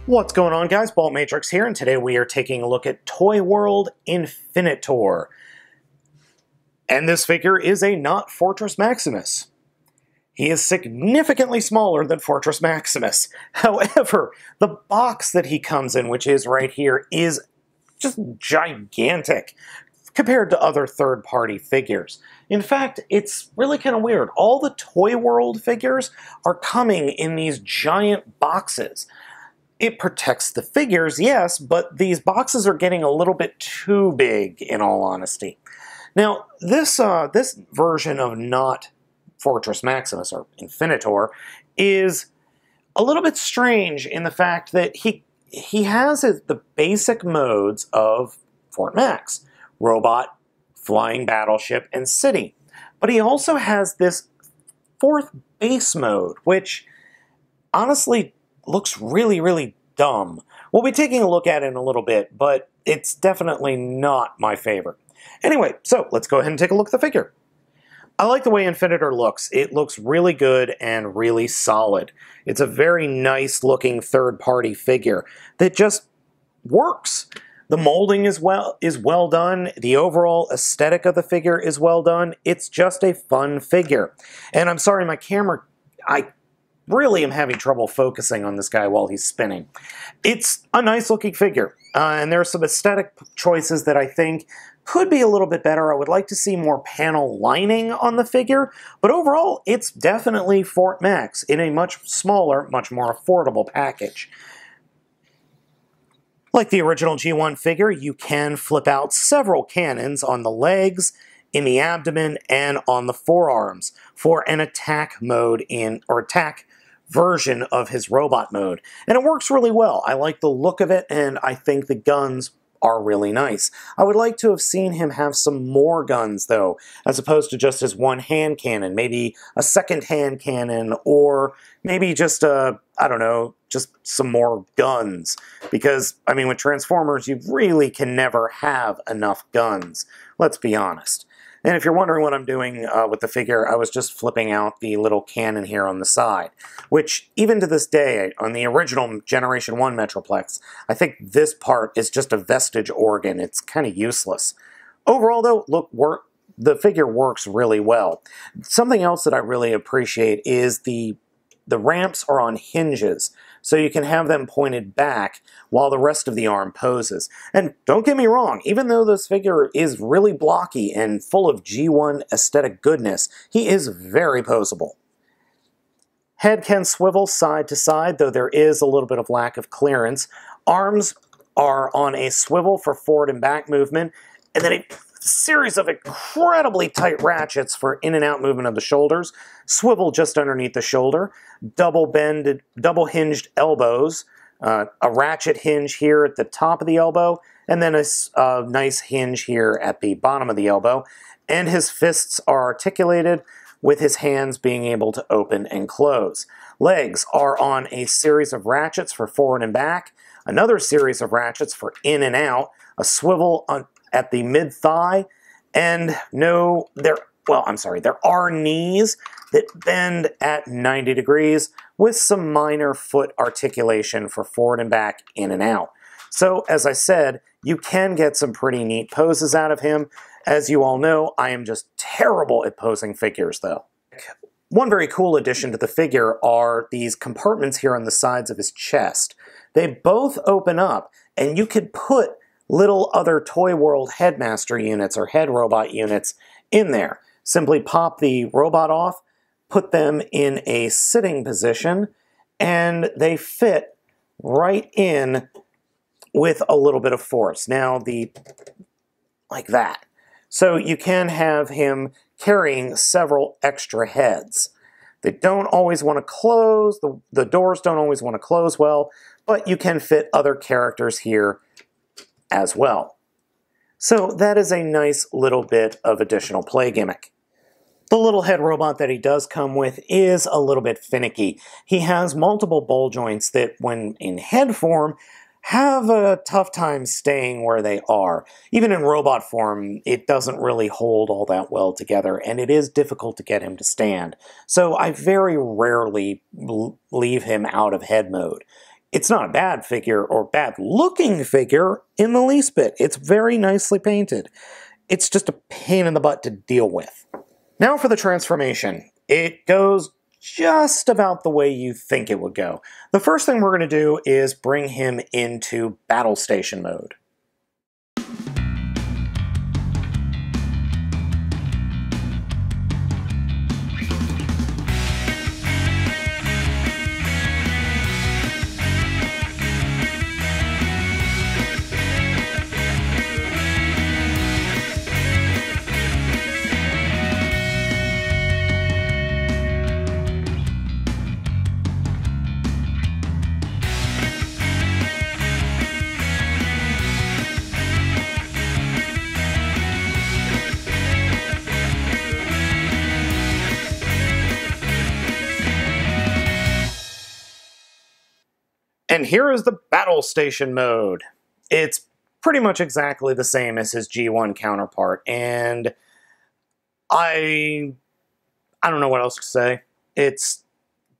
What's going on, guys? Baltmatrix here, and today we are taking a look at ToyWorld Infinitor. And this figure is a not Fortress Maximus. He is significantly smaller than Fortress Maximus. However, the box that he comes in, which is right here, is just gigantic compared to other third-party figures. In fact, it's really kind of weird. All the ToyWorld figures are coming in these giant boxes. It protects the figures, yes, but these boxes are getting a little bit too big, in all honesty. Now, this version of not Fortress Maximus, or Infinitor, is a little bit strange in the fact that he has the basic modes of Fort Max: robot, flying battleship, and city. But he also has this fourth base mode, which honestly looks really, really dumb. We'll be taking a look at it in a little bit, but it's definitely not my favorite. Anyway, so let's go ahead and take a look at the figure. I like the way Infinitor looks. It looks really good and really solid. It's a very nice looking third-party figure that just works. The molding is well done. The overall aesthetic of the figure is well done. It's just a fun figure. And I'm sorry, my camera, I really am having trouble focusing on this guy while he's spinning. It's a nice looking figure, and there are some aesthetic choices that I think could be a little bit better. I would like to see more panel lining on the figure, but overall it's definitely Fort Max in a much smaller, much more affordable package. Like the original G1 figure, you can flip out several cannons on the legs, in the abdomen, and on the forearms for an attack mode attack version of his robot mode. And it works really well. I like the look of it, and I think the guns are really nice. I would like to have seen him have some more guns, though, as opposed to just his one hand cannon. Maybe a second hand cannon, or maybe just I don't know, just some more guns. Because, I mean, with Transformers, you really can never have enough guns. Let's be honest. And if you're wondering what I'm doing with the figure, I was just flipping out the little cannon here on the side, which even to this day, on the original Generation 1 Metroplex, I think this part is just a vestige organ. It's kind of useless. Overall, though, look, the figure works really well. Something else that I really appreciate is the ramps are on hinges, so you can have them pointed back while the rest of the arm poses. And don't get me wrong, even though this figure is really blocky and full of G1 aesthetic goodness, he is very poseable. Head can swivel side to side, though there is a little bit of lack of clearance. Arms are on a swivel for forward and back movement, and then a series of incredibly tight ratchets for in and out movement of the shoulders, swivel just underneath the shoulder, double hinged elbows, a ratchet hinge here at the top of the elbow, and then a nice hinge here at the bottom of the elbow, and his fists are articulated with his hands being able to open and close. Legs are on a series of ratchets for forward and back, another series of ratchets for in and out, a swivel at the mid-thigh, and there are knees that bend at 90 degrees with some minor foot articulation for forward and back, in and out. So, as I said, you can get some pretty neat poses out of him. As you all know, I am just terrible at posing figures, though. One very cool addition to the figure are these compartments here on the sides of his chest. They both open up, and you could put little other ToyWorld Headmaster units or head robot units in there. Simply pop the robot off, put them in a sitting position, and they fit right in with a little bit of force. Now, like that. So you can have him carrying several extra heads. They don't always want to close, the doors don't always want to close well, but you can fit other characters here as well. So that is a nice little bit of additional play gimmick. The little head robot that he does come with is a little bit finicky. He has multiple ball joints that, when in head form, have a tough time staying where they are. Even in robot form, it doesn't really hold all that well together, and it is difficult to get him to stand. So I very rarely leave him out of head mode. It's not a bad figure or bad looking figure in the least bit. It's very nicely painted. It's just a pain in the butt to deal with. Now for the transformation. It goes just about the way you think it would go. The first thing we're going to do is bring him into battle station mode. And here is the battle station mode. It's pretty much exactly the same as his G1 counterpart, and I don't know what else to say. It's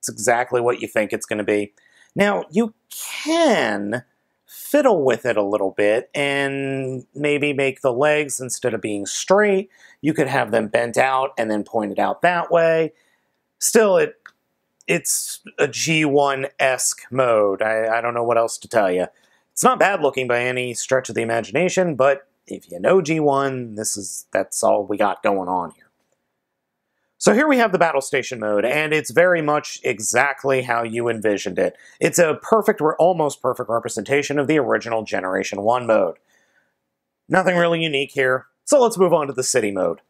exactly what you think it's going to be. Now, you can fiddle with it a little bit and maybe make the legs, instead of being straight, you could have them bent out and then pointed out that way. Still, it's a G1-esque mode. I don't know what else to tell you. It's not bad looking by any stretch of the imagination, but if you know G1, that's all we got going on here. So here we have the battle station mode, and it's very much exactly how you envisioned it. It's a perfect, almost perfect representation of the original Generation 1 mode. Nothing really unique here, so let's move on to the city mode.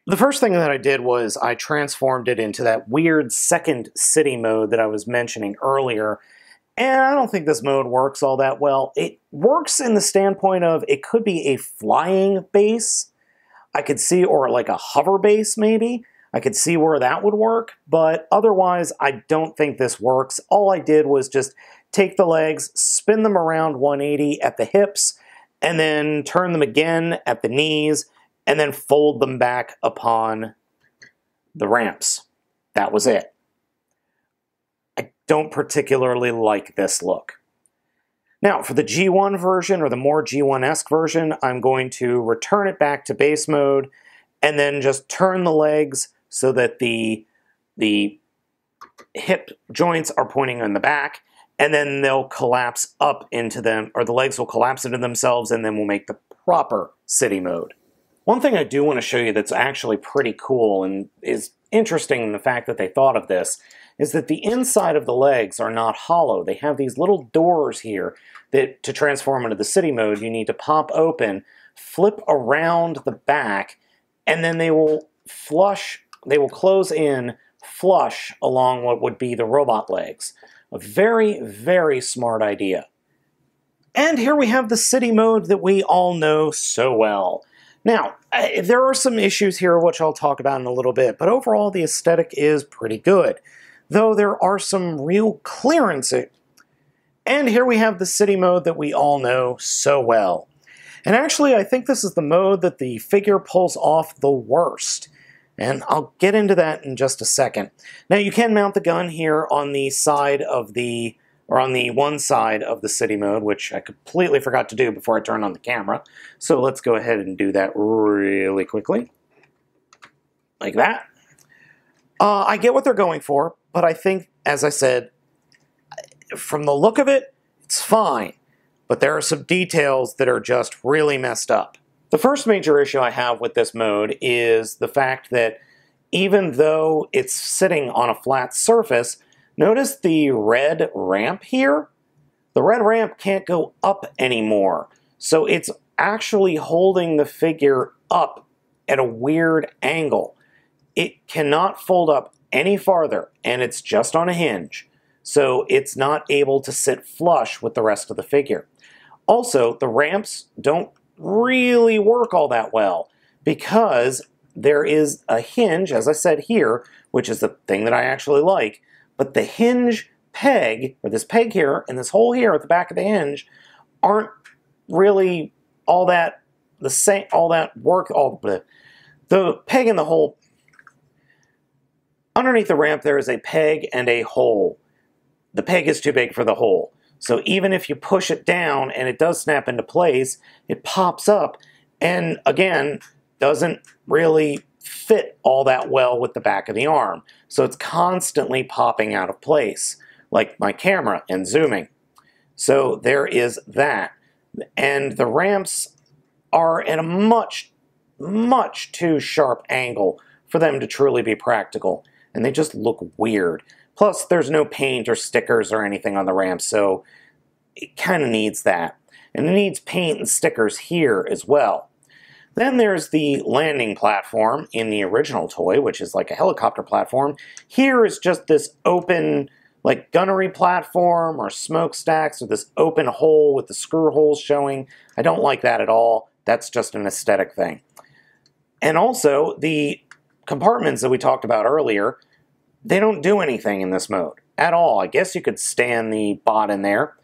The first thing that I did was I transformed it into that weird second city mode that I was mentioning earlier, and I don't think this mode works all that well. It works in the standpoint of it could be a flying base, I could see, or like a hover base maybe. I could see where that would work, but otherwise I don't think this works. All I did was just take the legs, spin them around 180 at the hips, and then turn them again at the knees, and then fold them back upon the ramps. That was it. I don't particularly like this look. Now, for the G1 version, or the more G1-esque version, I'm going to return it back to base mode, and then just turn the legs so that the hip joints are pointing in the back, and then they'll collapse up into them, or the legs will collapse into themselves, and then we'll make the proper city mode. One thing I do want to show you that's actually pretty cool and is interesting in the fact that they thought of this is that the inside of the legs are not hollow. They have these little doors here that to transform into the city mode you need to pop open, flip around the back, and then they will close in flush along what would be the robot legs. A very, very smart idea. And here we have the city mode that we all know so well. Now, there are some issues here which I'll talk about in a little bit, but overall the aesthetic is pretty good, though there are some real clearances. And here we have the city mode that we all know so well. And actually, I think this is the mode that the figure pulls off the worst. And I'll get into that in just a second. Now, you can mount the gun here on the side of the on the one side of the city mode, which I completely forgot to do before I turned on the camera. So let's go ahead and do that really quickly. Like that. I get what they're going for, but I think, as I said, from the look of it, it's fine. But there are some details that are just really messed up. The first major issue I have with this mode is the fact that even though it's sitting on a flat surface, notice the red ramp here? The red ramp can't go up anymore. So it's actually holding the figure up at a weird angle. It cannot fold up any farther, and it's just on a hinge. So it's not able to sit flush with the rest of the figure. Also, the ramps don't really work all that well because there is a hinge, as I said here, which is the thing that I actually like, but the hinge peg, or this peg here and this hole here at the back of the hinge, aren't really all that the same, all that work, the peg and the hole. Underneath the ramp there is a peg and a hole. the peg is too big for the hole. So even if you push it down and it does snap into place, it pops up and again, doesn't really fit all that well with the back of the arm. So it's constantly popping out of place, like my camera and zooming. So there is that. And the ramps are at a much too sharp angle for them to truly be practical. And they just look weird. Plus, there's no paint or stickers or anything on the ramp, so it kind of needs that. And it needs paint and stickers here as well. Then there's the landing platform in the original toy, which is like a helicopter platform. Here is just this open, like gunnery platform or smokestacks with this open hole with the screw holes showing. I don't like that at all. That's just an aesthetic thing. And also, the compartments that we talked about earlier, they don't do anything in this mode at all. I guess you could stand the bot in there.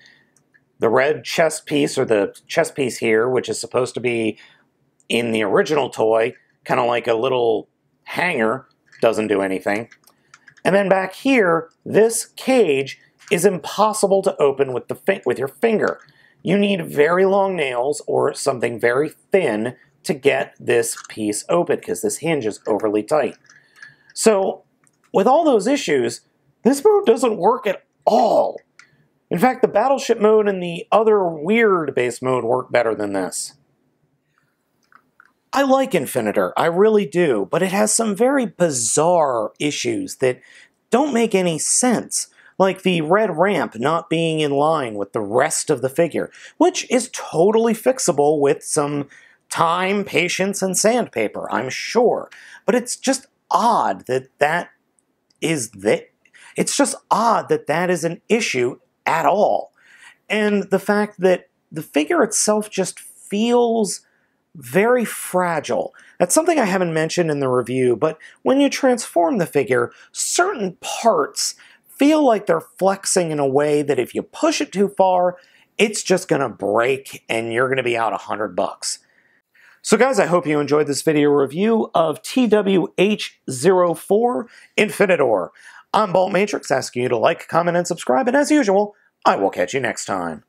The red chest piece, or the chest piece here, which is supposed to be in the original toy, kind of like a little hanger, doesn't do anything. And then back here, this cage is impossible to open with your finger. You need very long nails or something very thin to get this piece open because this hinge is overly tight. So with all those issues, this mode doesn't work at all. In fact, the battleship mode and the other weird base mode work better than this. I like Infinitor, I really do, but it has some very bizarre issues that don't make any sense, like the red ramp not being in line with the rest of the figure, which is totally fixable with some time, patience, and sandpaper, I'm sure. But it's just odd that is an issue at all. And the fact that the figure itself just feels very fragile. That's something I haven't mentioned in the review, but when you transform the figure, certain parts feel like they're flexing in a way that if you push it too far, it's just gonna break and you're gonna be out $100. So guys, I hope you enjoyed this video review of TW-H04 Infinitor. I'm baltmatrix, asking you to like, comment, and subscribe, and as usual, I will catch you next time.